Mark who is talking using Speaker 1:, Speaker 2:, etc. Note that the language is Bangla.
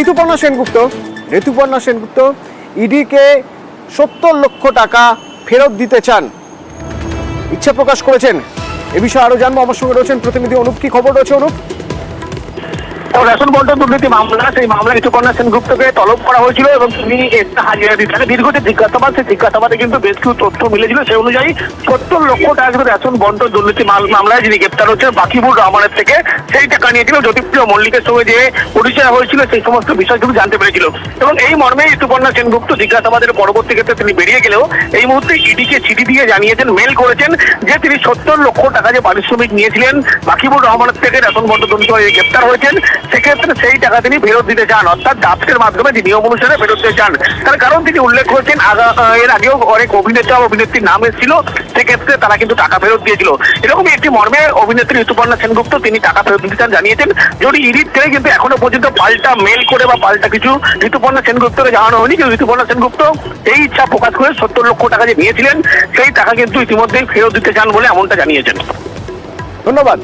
Speaker 1: ঋতুপর্ণা সেনগুপ্ত ইডিকে 70 লক্ষ টাকা ফেরত দিতে চান, ইচ্ছা প্রকাশ করেছেন। এ বিষয়ে আরো জানবো, আমার সঙ্গে রয়েছেন প্রতিনিধি অনুপ। কি খবর রয়েছে অনুপ?
Speaker 2: রেশন বন্টন দুর্নীতি মামলা, সেই মামলা ঋতুপর্ণা সেনগুপ্তকে তলব করা হয়েছিল এবং তিনি হাজিরা দিতে দীর্ঘ যে জিজ্ঞাসাবাদ, সেই জিজ্ঞাসাবাদে কিন্তু বেশ কিছু তথ্য মিলেছিল। সেই অনুযায়ী 70 লক্ষ টাকা কিন্তু রেশন বন্টন দুর্নীতি মামলায় যিনি গ্রেপ্তার হচ্ছেন বাকিবুর রহমানের থেকে সেই টাকা নিয়েছিল। জ্যোতিপ্রিয় মল্লিকের সঙ্গে যে পরিচয় হয়েছিল সেই সমস্ত বিষয় কিন্তু জানতে পেরেছিল এবং এই মর্মে ঋতুপর্ণা সেনগুপ্ত জিজ্ঞাসাবাদের পরবর্তী ক্ষেত্রে তিনি বেরিয়ে গেলেও এই মুহূর্তে ইডিকে চিঠি দিয়ে জানিয়েছেন, মেল করেছেন যে তিনি 70 লক্ষ টাকা যে পারিশ্রমিক নিয়েছিলেন বাকিবুর রহমানের থেকে রেশন বন্টন দুর্নীতি গ্রেপ্তার হয়েছেন, সেক্ষেত্রে সেই টাকা তিনি ফেরত দিতে চান, অর্থাৎ ডাস্টের মাধ্যমে যে নিয়ম অনুসারে ফেরত দিতে চান। তার কারণ তিনি উল্লেখ করেছেন এর আগেও অনেক অভিনেতা অভিনেত্রীর নাম এসেছিল, সেক্ষেত্রে তারা কিন্তু টাকা ফেরত দিয়েছিল। এরকমই একটি মর্মে অভিনেত্রী ঋতুপর্ণা সেনগুপ্ত তিনি টাকা ফেরত দিতে চান জানিয়েছেন। যদি ইডির থেকে কিন্তু এখনো পর্যন্ত পাল্টা মেল করে বা পাল্টা কিছু ঋতুপর্ণা সেনগুপ্তকে জানানো হয়নি, কিন্তু ঋতুপর্ণা সেনগুপ্ত এই ইচ্ছা প্রকাশ করে 70 লক্ষ টাকা যে নিয়েছিলেন সেই টাকা কিন্তু ইতিমধ্যেই ফেরত দিতে চান বলে এমনটা জানিয়েছেন।
Speaker 1: ধন্যবাদ।